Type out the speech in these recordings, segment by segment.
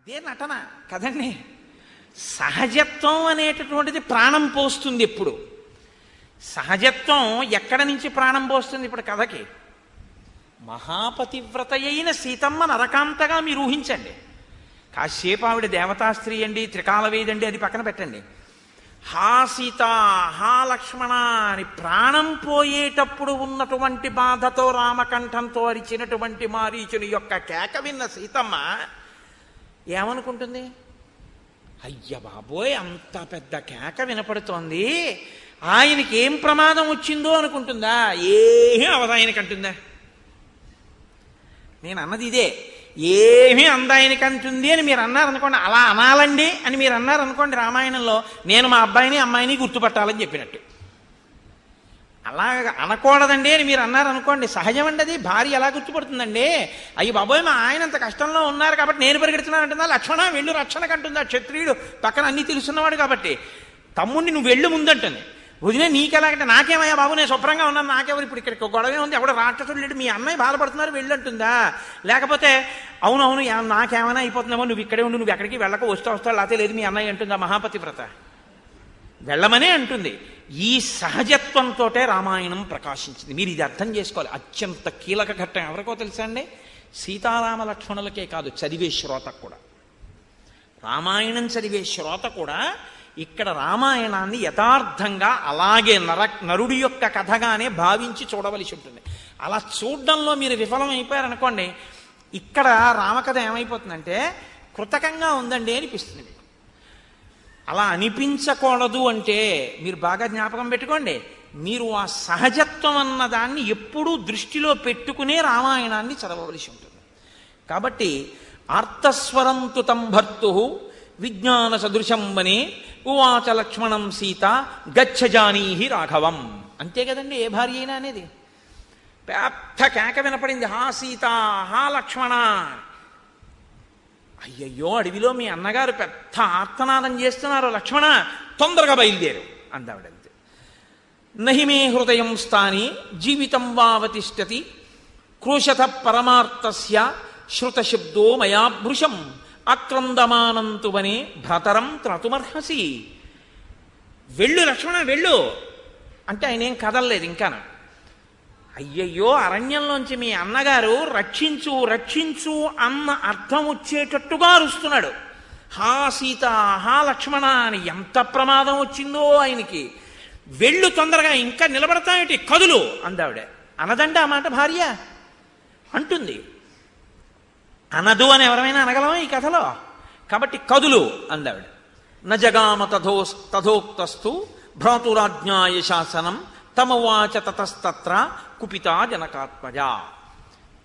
ఇదే నటన కదండి. సహజత్వం అనేటటువంటిది ప్రాణం పోస్తుంది. ఎప్పుడు సహజత్వం ఎక్కడ నుంచి ప్రాణం పోస్తుంది? ఇప్పుడు కథకి మహాపతివ్రత అయిన సీతమ్మ నరకాంతగా మీరు ఊహించండి. కాసేపు ఆవిడ దేవతాస్త్రీ అండి, త్రికాలవేదండి, అది పక్కన పెట్టండి. హా సీత, హా లక్ష్మణ అని ప్రాణం పోయేటప్పుడు ఉన్నటువంటి బాధతో రామకంఠంతో అరిచినటువంటి మారీచుని యొక్క కేక విన్న సీతమ్మ ఏమనుకుంటుంది? అయ్య బాబోయ్, అంత పెద్ద కేక వినపడుతోంది, ఆయనకి ఏం ప్రమాదం వచ్చిందో అనుకుంటుందా? ఏమీ అవదు ఆయనకంటుందా? నేను అన్నది ఇదే. ఏమీ అందాయనికంటుంది అని మీరు అన్నారనుకోండి, అలా అనాలండి అని మీరు అన్నారనుకోండి, రామాయణంలో నేను మా అబ్బాయిని అమ్మాయిని గుర్తుపట్టాలని చెప్పినట్టు. అలా అనకూడదండి అని మీరు అన్నారనుకోండి, సహజమండి అది. భార్య ఎలా గుర్తుపడుతుందండి? అయ్యి బాబోయ్, మా ఆయన అంత కష్టంలో ఉన్నారు కాబట్టి నేను పరిగెడుతున్నాను అంటుందా? లక్ష్మణ వెళ్ళు రక్షణకంటుందా? క్షత్రియుడు పక్కన అన్ని తెలుసున్నవాడు కాబట్టి తమ్ముడిని నువ్వు వెళ్ళు ముందంటుంది. వదిలే నీకెలాగంటే నాకేమయ్యా బాబు, నేను శుభ్రంగా ఉన్నాను, నాకెవరు ఇప్పుడు ఇక్కడ గొడవే ఉంది, ఎవడో రాక్షసుడు లేడు, మీ అన్నయ్య బాధపడుతున్నారు వెళ్ళంటుందా? లేకపోతే అవునవును నాకేమైనా అయిపోతున్నామో, నువ్వు ఇక్కడే ఉండు, నువ్వు ఎక్కడికి వెళ్ళక వస్తావు లేకపోతే లేదు మీ అన్నయ్య అంటుందా? మహాపతివ్రత వెళ్ళమనే అంటుంది. ఈ సహజత్వంతో రామాయణం ప్రకాశించింది. మీరు ఇది అర్థం చేసుకోవాలి. అత్యంత కీలక ఘట్టం ఎవరికో తెలుసా అండి? సీతారామ లక్ష్మణులకే కాదు, చదివే శ్రోతకు కూడా. రామాయణం చదివే శ్రోత కూడా ఇక్కడ రామాయణాన్ని యథార్థంగా అలాగే నరుడి యొక్క కథగానే భావించి చూడవలసి ఉంటుంది. అలా చూడడంలో మీరు విఫలం అయిపోయారనుకోండి, ఇక్కడ రామకథ ఏమైపోతుందంటే కృతకంగా ఉందండి అనిపిస్తుంది. అలా అనిపించకూడదు అంటే మీరు బాగా జ్ఞాపకం పెట్టుకోండి, మీరు ఆ సహజత్వం అన్నదాన్ని ఎప్పుడూ దృష్టిలో పెట్టుకునే రామాయణాన్ని చదవవలసి ఉంటుంది. కాబట్టి ఆర్తస్వరంతు తం భర్తు విజ్ఞాన సదృశం వనే ఉవాచ లక్ష్మణం సీత గచ్చజానీహి రాఘవం. అంతే కదండి ఏ భార్య అయినా అనేది. పెద్ద కేక వినపడింది, హా సీత, హా లక్ష్మణ. అయ్యయ్యో, అడవిలో మీ అన్నగారు పెద్ద ఆర్తనాదం చేస్తున్నారు, లక్ష్మణ తొందరగా బయలుదేరు అందావిడంతే. నహిమే హృదయం స్థాని జీవితం వావతిష్టతి క్రోశత పరమార్థస్య శ్రుతశబ్దో మయాభృశం అక్రందమానంతు వనే భ్రతరం త్రతుమర్హసి. వెళ్ళు లక్ష్మణ వెళ్ళు అంటే ఆయన ఏం కదలలేదు ఇంకా. అయ్యయ్యో, అరణ్యంలోంచి మీ అన్నగారు రక్షించు రక్షించు అన్న అర్థం వచ్చేటట్టుగా అరుస్తున్నాడు. హా సీత, హా లక్ష్మణ అని. ఎంత ప్రమాదం వచ్చిందో ఆయనకి. వెళ్ళు తొందరగా, ఇంకా నిలబడతాయేటి, కదులు అందావిడ. అనదంటే ఆ మాట భార్య అంటుంది. అనదు అని ఎవరైనా అనగలమా ఈ కథలో? కాబట్టి కదులు అందావిడ. నజగామ తథోక్తస్తు భ్రాతురాజ్ఞాయ శాసనం తమవాచ తతస్తత్ర కుపితా జనకాత్మజ.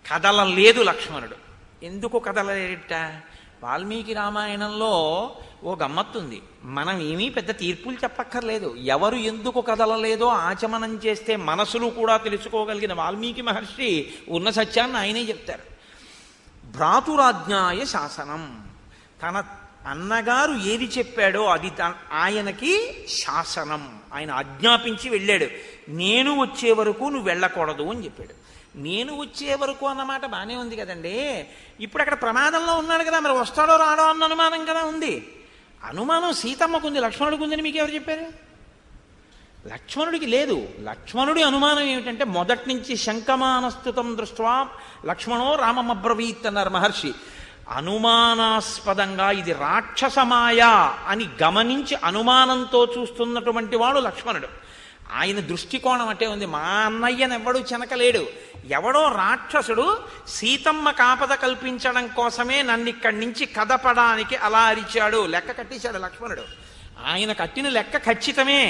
కదలలేదు లక్ష్మణుడు. ఎందుకు కదలలేట? వాల్మీకి రామాయణంలో ఓ గమ్మత్తుంది. మనం ఏమీ పెద్ద తీర్పులు చెప్పక్కర్లేదు. ఎవరు ఎందుకు కదలలేదో ఆచమనం చేస్తే మనసులు కూడా తెలుసుకోగలిగిన వాల్మీకి మహర్షి ఉన్న సత్యాన్ని ఆయనే చెప్తారు. భ్రాతురాజ్ఞాయ శాసనం. తన అన్నగారు ఏది చెప్పాడో అది ఆయనకి శాసనం. ఆయన ఆజ్ఞాపించి వెళ్ళాడు. నేను వచ్చే వరకు నువ్వు వెళ్ళకూడదు అని చెప్పాడు. నేను వచ్చే వరకు అన్నమాట బాగానే ఉంది కదండి. ఇప్పుడు అక్కడ ప్రమాదంలో ఉన్నాడు కదా, మరి వస్తాడో రాడో అన్న అనుమానం కదా ఉంది. అనుమానం సీతమ్మకు ఉంది, లక్ష్మణుడికి ఉందని మీకు ఎవరు చెప్పారు? లక్ష్మణుడికి లేదు. లక్ష్మణుడి అనుమానం ఏమిటంటే మొదటి నుంచి శంకమానస్తుతం దృష్ట్వా లక్ష్మణో రామమబ్రవీత్ అన్నారు మహర్షి. అనుమానాస్పదంగా ఇది రాక్షసమాయ అని గమనించి అనుమానంతో చూస్తున్నటువంటి వాడు లక్ష్మణుడు. ఆయన దృష్టికోణం అంటే ఉంది. మా అన్నయ్యనెవ్వడూ చెనకలేడు, ఎవడో రాక్షసుడు సీతమ్మ కాపద కల్పించడం కోసమే నన్ను ఇక్కడి నుంచి కదపడానికి అలా అరిచాడు. లెక్క కట్టేశాడు లక్ష్మణుడు. ఆయన కట్టిన లెక్క ఖచ్చితమే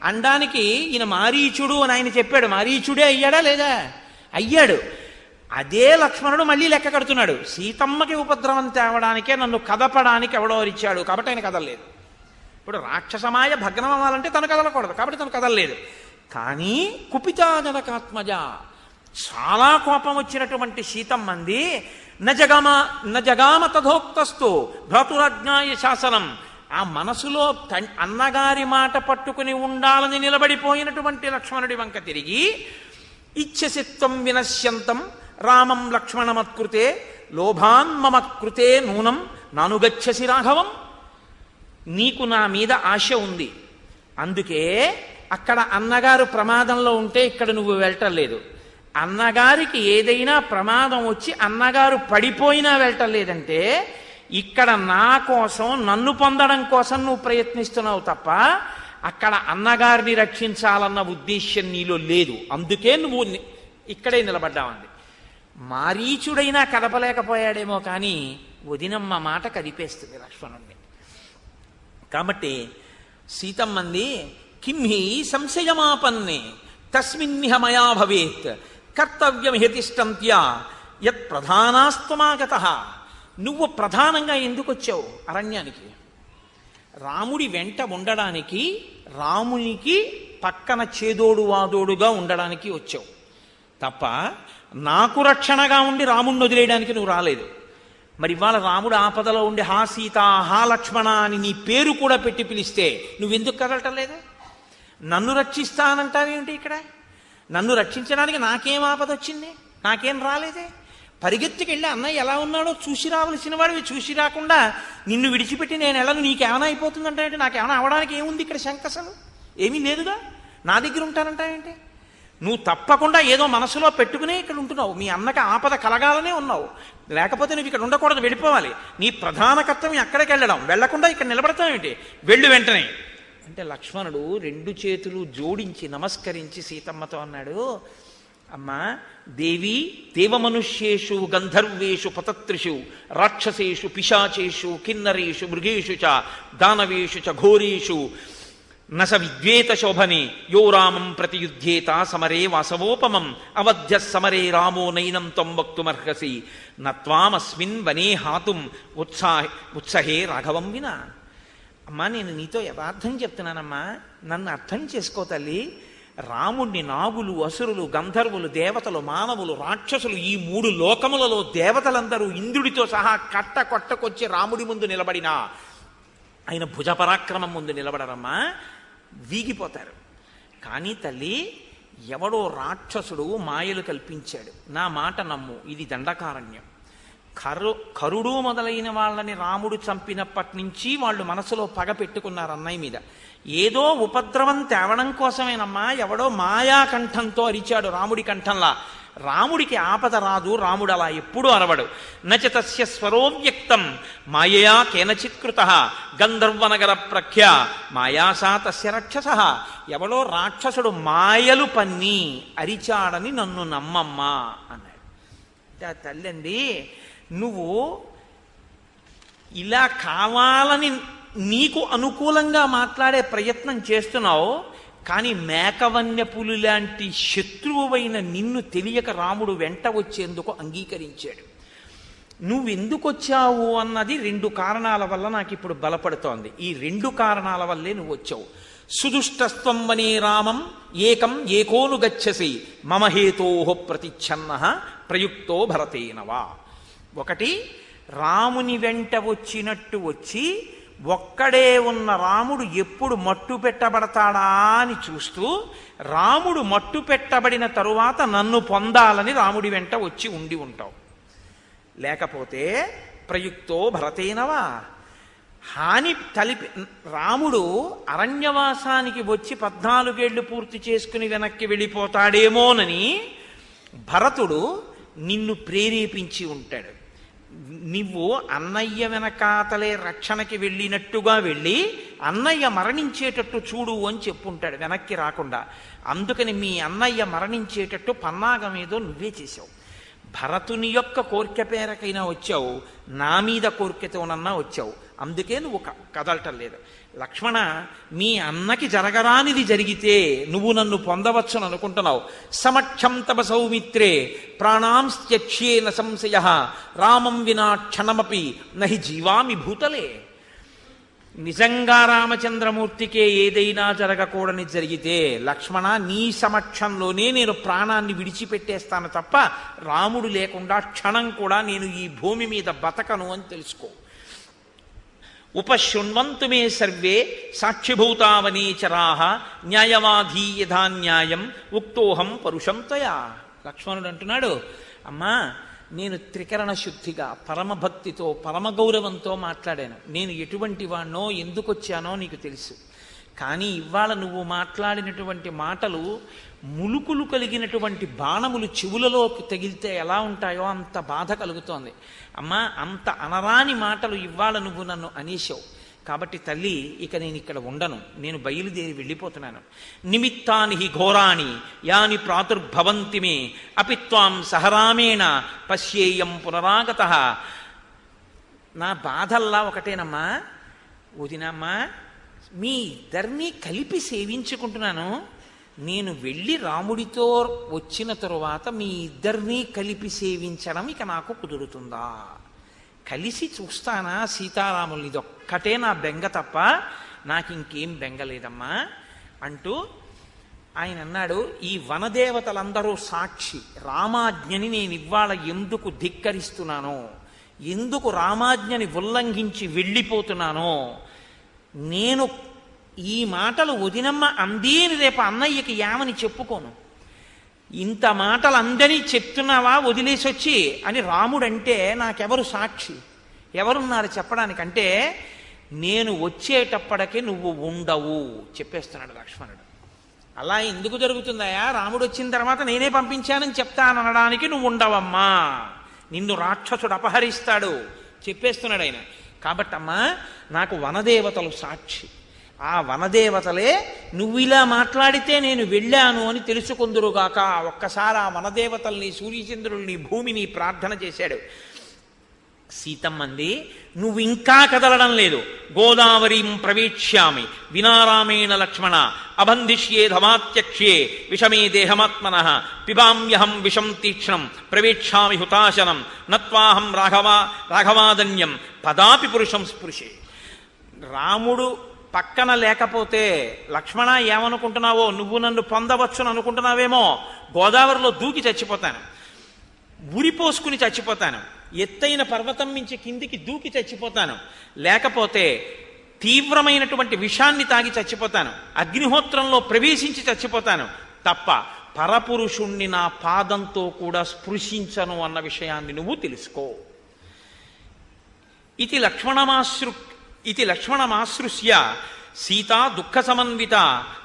అనడానికి ఈయన మారీచుడు అని ఆయన చెప్పాడు. మారీచుడే అయ్యాడా లేదా? అయ్యాడు. అదే లక్ష్మణుడు మళ్ళీ లెక్క కడుతున్నాడు. సీతమ్మకి ఉపద్రవం తేవడానికే నన్ను కదపడానికి ఎవడో అరిచాడు కాబట్టి ఆయన కదలలేదు. ఇప్పుడు రాక్షసమాయ భగ్నం అవ్వాలంటే తను కదలకూడదు కాబట్టి తను కదలలేదు. కానీ కుపితా జనకాత్మజ, చాలా కోపం వచ్చినటువంటి సీతమ్మంది నజగామ తథోక్తస్తు భ్రాతురాజ్ఞాయ శాసనం. ఆ మనసులో అన్నగారి మాట పట్టుకుని ఉండాలని నిలబడిపోయినటువంటి లక్ష్మణుడి వంక తిరిగి ఇచ్ఛసిత్వం వినశ్యంతం రామం లక్ష్మణమత్కృతే లోభాన్ మమ కృతే నూనం నానుగచ్చసి రాఘవం, నీకు నా మీద ఆశ ఉంది, అందుకే అక్కడ అన్నగారు ప్రమాదంలో ఉంటే ఇక్కడ నువ్వు వెళ్ళటం లేదు. అన్నగారికి ఏదైనా ప్రమాదం వచ్చి అన్నగారు పడిపోయినా వెళ్ళటం లేదంటే ఇక్కడ నా కోసం, నన్ను పొందడం కోసం నువ్వు ప్రయత్నిస్తున్నావు తప్ప అక్కడ అన్నగారిని రక్షించాలన్న ఉద్దేశ్యం నీలో లేదు. అందుకే నువ్వు ఇక్కడే నిలబడ్డావంది. మారీచుడైనా కదపలేకపోయాడేమో కానీ వదినమ్మ మాట కదిపేస్తుంది లక్ష్మణుణ్ణి. కాబట్టి సీతమ్మంది, కింహి సంశయమాపన్నే తస్మిన్నిహ మయా భవేత్ కర్తవ్యం హతిష్టంత్య యత్ ప్రధానాస్త్వమాగత. నువ్వు ప్రధానంగా ఎందుకు వచ్చావు అరణ్యానికి? రాముడి వెంట ఉండడానికి, రామునికి పక్కన చేదోడు వాదోడుగా ఉండడానికి వచ్చావు తప్ప నాకు రక్షణగా ఉండి రాముణ్ణి వదిలేయడానికి నువ్వు రాలేదు. మరి ఇవాళ రాముడు ఆపదలో ఉండి హా సీత, హా లక్ష్మణ అని నీ పేరు కూడా పెట్టి పిలిస్తే నువ్వెందుకు కదలటం లేదు? నన్ను రక్షిస్తానంటావేమిటి? ఇక్కడ నన్ను రక్షించడానికి నాకేం ఆపద వచ్చింది? నాకేం రాలేదే. పరిగెత్తుకెళ్ళి అన్నయ్య ఎలా ఉన్నాడో చూసి రావలసిన వాడివి చూసి రాకుండా నిన్ను విడిచిపెట్టి నేను ఎలాను నీకేమైనా అయిపోతుందంటావేంటి? నాకేమైనా అవడానికి ఏముంది ఇక్కడ? శంకసలు ఏమీ లేదుగా. నా దగ్గర ఉంటానంటావేంటి? నువ్వు తప్పకుండా ఏదో మనసులో పెట్టుకునే ఇక్కడ ఉంటున్నావు. మీ అన్నకి ఆపద కలగాలనే ఉన్నావు, లేకపోతే నువ్వు ఇక్కడ ఉండకూడదు, వెళ్ళిపోవాలి. నీ ప్రధాన కర్తవ్యం అక్కడికి వెళ్ళడం, వెళ్లకుండా ఇక్కడ నిలబడతావేంటి? వెళ్ళు వెంటనే అంటే లక్ష్మణుడు రెండు చేతులు జోడించి నమస్కరించి సీతమ్మతో అన్నాడు, అమ్మా దేవి, దేవమనుష్యేషు గంధర్వేషు పతత్రిషు రాక్షసేషు పిశాచేషు కిన్నరేషు మృగేషు చ దానవేషు చ ఘోరేషు నస విద్వేత శోభనే యో రామం ప్రతియుధ్యేత సమరే వాసవోపమం అవధ్య సమరే రామో నైనం త్వం వక్తుమర్హసి నత్వామస్మిన్ వనే హాతుం ఉత్సహే రాఘవం వినా. అమ్మా నేను నీతో యథార్థం చెప్తున్నానమ్మా, నన్ను అర్థం చేసుకో తల్లి. రాముణ్ణి నాగులు, అసురులు, గంధర్వులు, దేవతలు, మానవులు, రాక్షసులు, ఈ మూడు లోకములలో దేవతలందరూ ఇంద్రుడితో సహా కొట్టకొచ్చి రాముడి ముందు నిలబడినా ఆయన భుజపరాక్రమం ముందు నిలబడరమ్మా, వీగిపోతారు. కానీ తల్లి, ఎవడో రాక్షసుడు మాయలు కల్పించాడు, నా మాట నమ్ము, ఇది దండకారణ్యం. కరుడు మొదలైన వాళ్ళని రాముడు చంపినప్పటి నుంచి వాళ్ళు మనసులో పగ పెట్టుకున్నారు అన్నయ్య మీద. ఏదో ఉపద్రవం తేవడం కోసమేనమ్మా ఎవడో మాయాకంఠంతో అరిచాడు రాముడి కంఠంలా. రాముడికి ఆపద రాదు, రాముడు అలా ఎప్పుడూ అరవడు. నచ తస్య స్వరోవ్యక్తం మాయయా కేనచిత్ కృతః గంధర్వనగర ప్రఖ్య మాయాసా తస్య రక్షసః. ఎవడో రాక్షసుడు మాయలు పన్ని అరిచాడని నన్ను నమ్మమ్మా అన్నాడు. అంటే ఆ తల్లండి, నువ్వు ఇలా కావాలని నీకు అనుకూలంగా మాట్లాడే ప్రయత్నం చేస్తున్నావు, కానీ మేకవన్యపులు లాంటి శత్రువువైన నిన్ను తెలియక రాముడు వెంట వచ్చేందుకు అంగీకరించాడు. నువ్వెందుకు వచ్చావు అన్నది రెండు కారణాల వల్ల నాకు ఇప్పుడు బలపడుతోంది. ఈ రెండు కారణాల వల్లే నువ్వు వచ్చావు. సుదుష్టస్త్వం వనే రామం ఏకం ఏకోను గచ్చసి మమ హేతోః ప్రతిచ్ఛన్నః ప్రయుక్తో భరతేనవా. ఒకటి, రాముని వెంట వచ్చినట్టు వచ్చి ఒక్కడే ఉన్న రాముడు ఎప్పుడు మట్టు పెట్టబడతాడా అని చూస్తూ, రాముడు మట్టు పెట్టబడిన తరువాత నన్ను పొందాలని రాముడి వెంట వచ్చి ఉండి ఉంటావు. లేకపోతే ప్రయుక్తో భరతేనవా, హాని తలిపి రాముడు అరణ్యవాసానికి వచ్చి 14 ఏళ్లు పూర్తి చేసుకుని వెనక్కి వెళ్ళిపోతాడేమోనని భరతుడు నిన్ను ప్రేరేపించి ఉంటాడు. నువ్వు అన్నయ్య వెనకాతలే రక్షణకి వెళ్ళినట్టుగా వెళ్ళి అన్నయ్య మరణించేటట్టు చూడు అని చెప్పుంటాడు వెనక్కి రాకుండా. అందుకని మీ అన్నయ్య మరణించేటట్టు పన్నాగం ఏదో నువ్వే చేశావు. భరతుని యొక్క కోరిక పేరకైనా వచ్చావు, నా మీద కోరికతోనన్నా వచ్చావు. అందుకే నువ్వు కదలటం లేదు. లక్ష్మణ, మీ అన్నకి జరగరానిది జరిగితే నువ్వు నన్ను పొందవచ్చును అనుకుంటున్నావు. సమక్షం తవ సౌమిత్రే ప్రాణాంస్త్యక్ష్యేన సంశయ రామం వినా క్షణమపి నహి జీవామి భూతలే. నిజంగా రామచంద్రమూర్తికే ఏదైనా జరగకూడని జరిగితే లక్ష్మణ, నీ సమక్షంలోనే నేను ప్రాణాన్ని విడిచిపెట్టేస్తాను తప్ప రాముడు లేకుండా క్షణం కూడా నేను ఈ భూమి మీద బతకను అని తెలుసుకో. ఉపశృణ్వంతు మే సర్వే సాక్షిభూతావనేచరాః న్యాయవాధీ యథా న్యాయం ఉక్తోహం పరుషం త్వయా. లక్ష్మణుడు అంటున్నాడు, అమ్మా నేను త్రికరణ శుద్ధిగా పరమభక్తితో పరమగౌరవంతో మాట్లాడాను. నేను ఎటువంటి వాణ్ణో ఎందుకు వచ్చానో నీకు తెలుసు. కానీ ఇవాళ నువ్వు మాట్లాడినటువంటి మాటలు ములుకులు కలిగినటువంటి బాణములు చెవులలోకి తగిలితే ఎలా ఉంటాయో అంత బాధ కలుగుతోంది. అమ్మా, అంత అనరాని మాటలు ఇవాళ నువ్వు నన్ను అనేశావు. కాబట్టి తల్లి, ఇక నేను ఇక్కడ ఉండను, నేను బయలుదేరి వెళ్ళిపోతున్నాను. నిమిత్తాని హి ఘోరాణి యాని ప్రాదుర్భవంతి మే అపిత్వాం సహరామేణ పశ్యేయం పునరాగతః. నా బాధల్లా ఒకటేనమ్మా వదినమ్మా, మీ ఇద్దరినీ కలిపి సేవించుకుంటున్నాను. నేను వెళ్ళి రాముడితో వచ్చిన తరువాత మీ ఇద్దరినీ కలిపి సేవించడం ఇక నాకు కుదురుతుందా? కలిసి చూస్తానా సీతారాముల్ని? ఇదొక్కటే నా బెంగ తప్ప నాకు ఇంకేం బెంగ లేదమ్మా అంటూ ఆయన అన్నాడు. ఈ వనదేవతలందరూ సాక్షి. రామాజ్ఞని నేను ఇవాళ ఎందుకు ధిక్కరిస్తున్నానో, ఎందుకు రామాజ్ఞని ఉల్లంఘించి వెళ్ళిపోతున్నానో, నేను ఈ మాటలు వదినమ్మ అంది అని రేపు అన్నయ్యకి యామని చెప్పుకోను. ఇంత మాటలు అందరి చెప్తున్నావా వదిలేసి వచ్చి అని రాముడంటే నాకెవరు సాక్షి, ఎవరున్నారు చెప్పడానికంటే నేను వచ్చేటప్పటికే నువ్వు ఉండవు చెప్పేస్తున్నాడు లక్ష్మణుడు. అలా ఎందుకు జరుగుతుందయా? రాముడు వచ్చిన తర్వాత నేనే పంపించానని చెప్తాననడానికి నువ్వు ఉండవమ్మా, నిన్ను రాక్షసుడు అపహరిస్తాడు చెప్పేస్తున్నాడు ఆయన. కాబట్టమ్మా, నాకు వనదేవతలు సాక్షి. ఆ వనదేవతలే నువ్వు ఇలా మాట్లాడితే నేను వెళ్ళాను అని తెలుసుకుందురుగాక. ఒక్కసారి ఆ వనదేవతల్ని, సూర్యచంద్రుల్ని, భూమిని ప్రార్థన చేశాడు. సీతమ్మంది, నువ్వు ఇంకా కదలడం లేదు. గోదావరీం ప్రవేక్ష్యామి వినారామేణ లక్ష్మణ అబంధిష్యే ధమాత్యక్ష్యే విషమే దేహమాత్మనః పిబామ్యహం విషం తీక్ష్ణం ప్రవేక్ష్యామి హుతాశనం నత్వాహం రాఘవాదన్యం పదాపి పురుషం స్పృశే. రాముడు పక్కన లేకపోతే లక్ష్మణ ఏమనుకుంటున్నావో, నువ్వు నన్ను పొందవచ్చును అనుకుంటున్నావేమో. గోదావరిలో దూకి చచ్చిపోతాను, ఉరిపోసుకుని చచ్చిపోతాను, ఎత్తైన పర్వతం నుంచి కిందికి దూకి చచ్చిపోతాను, లేకపోతే తీవ్రమైనటువంటి విషాన్ని తాగి చచ్చిపోతాను, అగ్నిహోత్రంలో ప్రవేశించి చచ్చిపోతాను తప్ప పరపురుషుణ్ణి నా పాదంతో కూడా స్పృశించను అన్న విషయాన్ని నువ్వు తెలుసుకో. ఇది లక్ష్మణమాశ్రుష్య సీతా దుఃఖ సమన్విత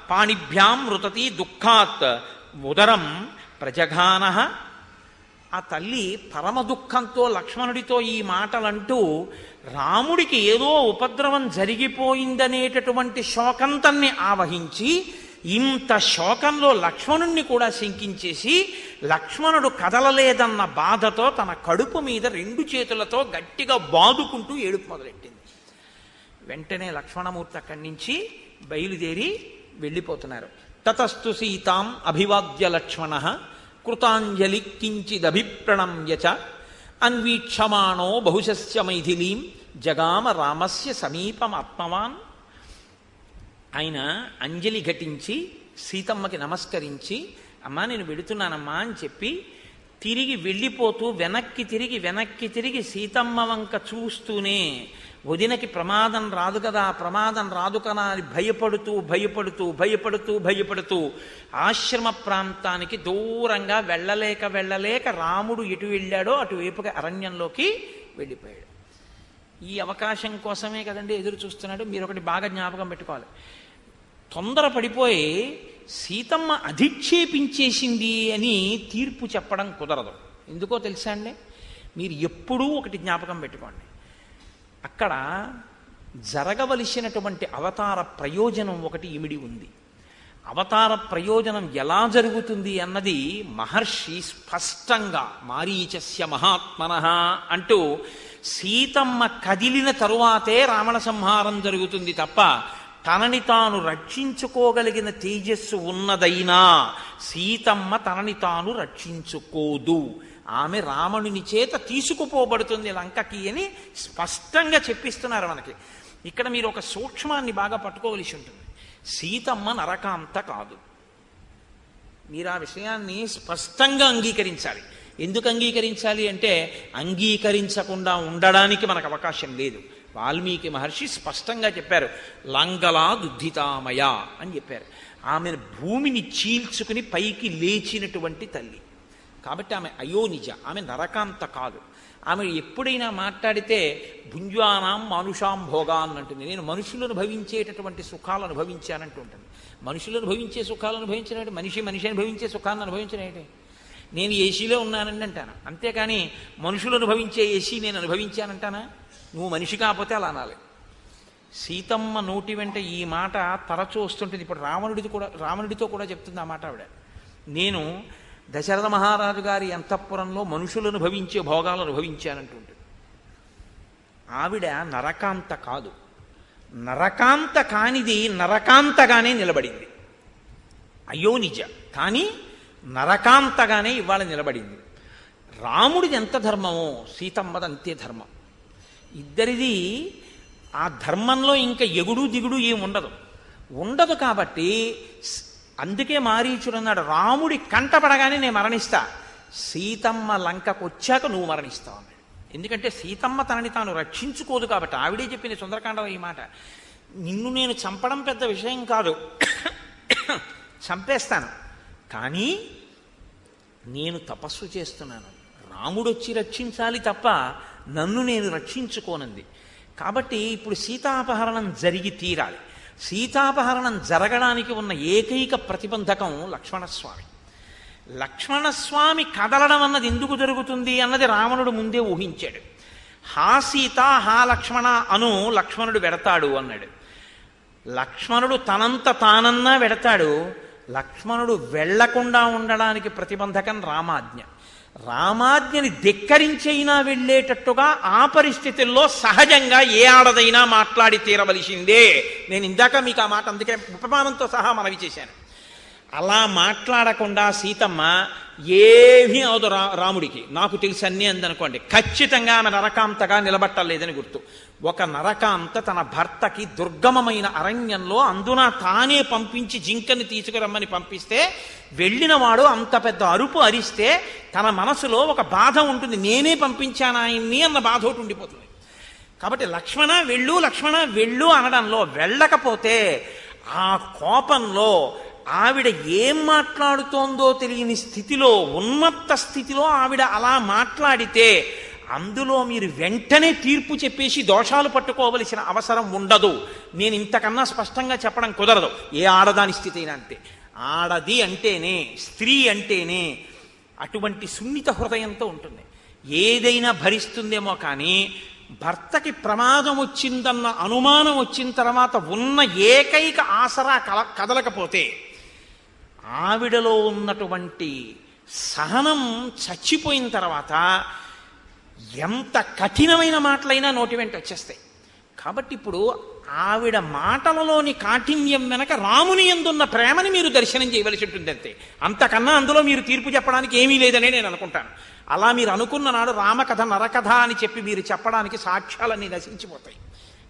పాణిభ్యాం రుతతి దుఃఖాత్ ఉదరం ప్రజఘానః. ఆ తల్లి పరమ దుఃఖంతో లక్ష్మణుడితో ఈ మాటలంటూ రాముడికి ఏదో ఉపద్రవం జరిగిపోయిందనేటటువంటి శోకంతన్ని ఆవహించి ఇంత శోకంలో లక్ష్మణుణ్ణి కూడా శంకించేసి లక్ష్మణుడు కదలలేదన్న బాధతో తన కడుపు మీద 2 చేతులతో గట్టిగా బాదుకుంటూ ఏడుపు మొదలెట్టింది. వెంటనే లక్ష్మణమూర్తి అక్కడి నుంచి బయలుదేరి వెళ్ళిపోతున్నారు. తతస్తు సీతాం అభివాద్య లక్ష్మణః కృతాంజలి కించిదభిప్రణమ్య చ అన్వీక్షమాణో బహుశస్య మైథిలీం జగామ రామస్య సమీపమాత్మవాన్. ఆయన అంజలి ఘటించి సీతమ్మకి నమస్కరించి, అమ్మా నేను వెళుతున్నానమ్మా అని చెప్పి తిరిగి వెళ్ళిపోతూ వెనక్కి తిరిగి సీతమ్మ వంక చూస్తూనే వదినకి ప్రమాదం రాదు కదా అని భయపడుతూ ఆశ్రమ ప్రాంతానికి దూరంగా వెళ్ళలేక రాముడు ఎటు వెళ్ళాడో అటువైపుగా అరణ్యంలోకి వెళ్ళిపోయాడు. ఈ అవకాశం కోసమే కదండి ఎదురు చూస్తున్నాడు. మీరు ఒకటి బాగా జ్ఞాపకం పెట్టుకోవాలి. తొందరపడిపోయి సీతమ్మ అధిక్షేపించేసింది అని తీర్పు చెప్పడం కుదరదు. ఎందుకో తెలుసా అండి? మీరు ఎప్పుడూ ఒకటి జ్ఞాపకం పెట్టుకోండి, అక్కడ జరగవలసినటువంటి అవతార ప్రయోజనం ఒకటి ఇమిడి ఉంది. అవతార ప్రయోజనం ఎలా జరుగుతుంది అన్నది మహర్షి స్పష్టంగా మారీచస్య మహాత్మనః అంటూ సీతమ్మ కదిలిన తరువాతే రావణ సంహారం జరుగుతుంది తప్ప తనని తాను రక్షించుకోగలిగిన తేజస్సు ఉన్నదైనా సీతమ్మ తనని తాను రక్షించుకోదు. ఆమె రావణుని చేత తీసుకుపోబడుతుంది లంకకి అని స్పష్టంగా చెప్పిస్తున్నారు మనకి. ఇక్కడ మీరు ఒక సూక్ష్మాన్ని బాగా పట్టుకోవలసి ఉంటుంది. సీతమ్మ నరకాంత కాదు. మీరు ఆ విషయాన్ని స్పష్టంగా అంగీకరించాలి. ఎందుకు అంగీకరించాలి అంటే అంగీకరించకుండా ఉండడానికి మనకు అవకాశం లేదు. వాల్మీకి మహర్షి స్పష్టంగా చెప్పారు, లంగలా దుద్ధితామయ అని చెప్పారు. ఆమెను భూమిని చీల్చుకుని పైకి లేచినటువంటి తల్లి. కాబట్టి ఆమె అయోనిజ, ఆమె నరకాంత కాదు. ఆమె ఎప్పుడైనా మాట్లాడితే భుంజ్వానాం మానుషాం భోగా అన్నట్టుంది. నేను మనుషులను అనుభవించేటటువంటి సుఖాలు అనుభవించానంటూ ఉంటుంది. మనుషులు అనుభవించే సుఖాలు అనుభవించినట్టు మనిషి అనుభవించే సుఖాన్ని అనుభవించినట్టే. నేను ఏసీలో ఉన్నానండి అంటాను, అంతేకాని మనుషులు అనుభవించే ఏసీ నేను అనుభవించానంటానా? నువ్వు మనిషి కాకపోతే అలా అనాలి. సీతమ్మ నోటి వెంట ఈ మాట తరచూ వస్తుంటుంది. ఇప్పుడు రావణుడితో కూడా చెప్తుంది ఆ మాట ఆవిడ. నేను దశరథ మహారాజు గారి అంతఃపురంలో మనుషులు అనుభవించే భోగాలు అనుభవించానంటుంటుంది. ఆవిడ నరకాంత కాదు. నరకాంత కానిది నరకాంతగానే నిలబడింది. అయోనిజ కానీ నరకాంతగానే ఇవాళ నిలబడింది. రాముడిది ఎంత ధర్మమో సీతమ్మది అంతే ధర్మం. ఇద్దరిది ఆ ధర్మంలో ఇంకా ఎగుడు దిగుడు ఏం ఉండదు. కాబట్టి అందుకే మారీచుడు అన్నాడు, రాముడి కంటపడగానే నేను మరణిస్తా, సీతమ్మ లంకకు వచ్చాక నువ్వు మరణిస్తావు అన్నాడు. ఎందుకంటే సీతమ్మ తనని తాను రక్షించుకోదు కాబట్టి. ఆవిడే చెప్పింది సుందరకాండలో ఈ మాట, నిన్ను నేను చంపడం పెద్ద విషయం కాదు, చంపేస్తాను, కానీ నేను తపస్సు చేస్తున్నాను, రాముడు వచ్చి రక్షించాలి తప్ప నన్ను నేను రక్షించుకోనంది. కాబట్టి ఇప్పుడు సీతాపహరణం జరిగి తీరాలి. సీతాపహరణం జరగడానికి ఉన్న ఏకైక ప్రతిబంధకం లక్ష్మణస్వామి. లక్ష్మణస్వామి కదలడం అన్నది ఎందుకు జరుగుతుంది అన్నది రావణుడు ముందే ఊహించాడు. హా సీత హా లక్ష్మణ అను లక్ష్మణుడు వెడతాడు అన్నాడు. లక్ష్మణుడు తనంత తానన్నా వెడతాడు. లక్ష్మణుడు వెళ్లకుండా ఉండడానికి ప్రతిబంధకం రామాజ్ఞ. రామాజ్ఞని ధిక్కరించైనా వెళ్ళేటట్టుగా ఆ పరిస్థితుల్లో సహజంగా ఏ ఆడదైనా మాట్లాడి తీరవలసిందే. నేను ఇందాక మీకు ఆ మాట అందుకే ఉపమానంతో సహా మనవి చేశాను. అలా మాట్లాడకుండా సీతమ్మ ఏమీ అవదు రాముడికి, నాకు తెలిసి అన్నీ అందనుకోండి, ఖచ్చితంగా ఆమె నరకాంతగా నిలబట్టలేదని గుర్తు. ఒక నరకాంత తన భర్తకి దుర్గమమైన అరణ్యంలో అందున తానే పంపించి జింకని తీసుకురమ్మని పంపిస్తే వెళ్ళినవాడు అంత పెద్ద అరుపు అరిస్తే తన మనసులో ఒక బాధ ఉంటుంది, నేనే పంపించాను ఆయన్ని అన్న బాధ ఒకటి ఉండిపోతుంది. కాబట్టి లక్ష్మణ వెళ్ళు అనడంలో వెళ్ళకపోతే ఆ కోపంలో ఆవిడ ఏం మాట్లాడుతోందో తెలియని స్థితిలో, ఉన్మత్త స్థితిలో ఆవిడ అలా మాట్లాడితే అందులో మీరు వెంటనే తీర్పు చెప్పేసి దోషాలు పట్టుకోవలసిన అవసరం ఉండదు. నేను ఇంతకన్నా స్పష్టంగా చెప్పడం కుదరదు. ఏ ఆడదాని స్థితి అయినా అంతే. ఆడది అంటేనే, స్త్రీ అంటేనే అటువంటి సున్నిత హృదయంతో ఉంటుంది. ఏదైనా భరిస్తుందేమో కానీ భర్తకి ప్రమాదం వచ్చిందన్న అనుమానం వచ్చిన తర్వాత ఉన్న ఏకైక ఆసరా కదలకపోతే ఆవిడలో ఉన్నటువంటి సహనం చచ్చిపోయిన తర్వాత ఎంత కఠినమైన మాటలైనా నోటి వెంట వచ్చేస్తాయి. కాబట్టి ఇప్పుడు ఆవిడ మాటలలోని కాఠిన్యం వెనక రాముని యందున్న ప్రేమని మీరు దర్శనం చేయవలసి ఉంటుంది అంతే. అంతకన్నా అందులో మీరు తీర్పు చెప్పడానికి ఏమీ లేదనే నేను అనుకుంటాను. అలా మీరు అనుకున్న నాడు రామకథ నరకథ అని చెప్పి మీరు చెప్పడానికి సాక్ష్యాలన్నీ నశించిపోతాయి.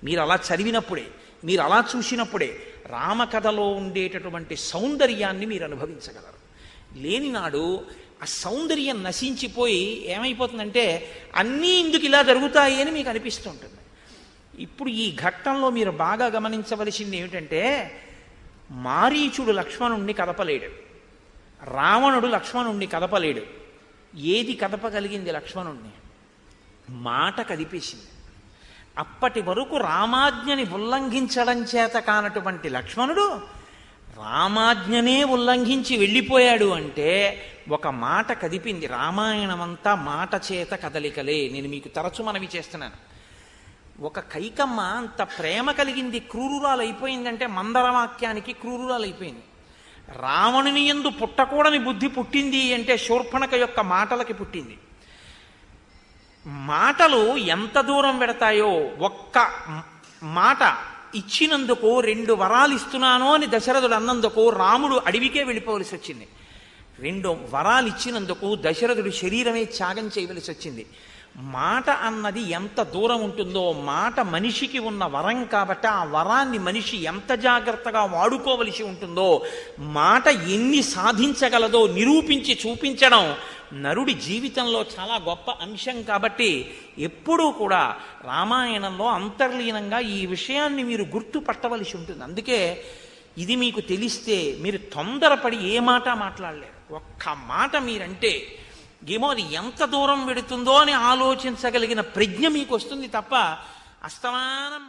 మీరు అలా చదివినప్పుడే, మీరు అలా చూసినప్పుడే రామకథలో ఉండేటటువంటి సౌందర్యాన్ని మీరు అనుభవించగలరు. లేని నాడు ఆ సౌందర్యం నశించిపోయి ఏమైపోతుందంటే అన్నీ ఇందుకు ఇలా జరుగుతాయి అని మీకు అనిపిస్తుంటుంది. ఇప్పుడు ఈ ఘట్టంలో మీరు బాగా గమనించవలసింది ఏమిటంటే, మారీచుడు లక్ష్మణుణ్ణి కదపలేడు, రావణుడు లక్ష్మణుణ్ణి కదపలేడు. ఏది కదపగలిగింది లక్ష్మణుణ్ణి? మాట కదిపేసింది. అప్పటి వరకు రామాజ్ఞని ఉల్లంఘించడం చేత కానటువంటి లక్ష్మణుడు రామాజ్ఞనే ఉల్లంఘించి వెళ్ళిపోయాడు అంటే ఒక మాట కదిపింది. రామాయణమంతా మాట చేత కదలికలే. నేను మీకు తరచు మనవి చేస్తున్నాను. ఒక కైకమ్మ అంత ప్రేమ కలిగింది క్రూరురాలైపోయిందంటే మందరవాక్యానికి క్రూరురాలైపోయింది. రావణుని యందు పుట్టకూడని బుద్ధి పుట్టింది అంటే శూర్పణఖ యొక్క మాటలకి పుట్టింది. మాటలు ఎంత దూరం పెడతాయో, ఒక్క మాట ఇచ్చినందుకు 2 వరాలు ఇస్తున్నాను అని దశరథుడు అన్నందుకు రాముడు అడవికే వెళ్ళిపోవలసి వచ్చింది. 2 వరాలు ఇచ్చినందుకు దశరథుడు శరీరమే త్యాగం చేయవలసి వచ్చింది. మాట అన్నది ఎంత దూరం ఉంటుందో, మాట మనిషికి ఉన్న వరం కాబట్టి ఆ వరాన్ని మనిషి ఎంత జాగ్రత్తగా వాడుకోవలసి ఉంటుందో, మాట ఎన్ని సాధించగలదో నిరూపించి చూపించడం నరుడి జీవితంలో చాలా గొప్ప అంశం. కాబట్టి ఎప్పుడూ కూడా రామాయణంలో అంతర్లీనంగా ఈ విషయాన్ని మీరు గుర్తుపట్టవలసి ఉంటుంది. అందుకే ఇది మీకు తెలిస్తే మీరు తొందరపడి ఏ మాట మాట్లాడలేరు. ఒక్క మాట మీరంటే ఏమో అది ఎంత దూరం వెడుతుందో అని ఆలోచించగలిగిన ప్రజ్ఞ మీకు వస్తుంది తప్ప అస్తమానం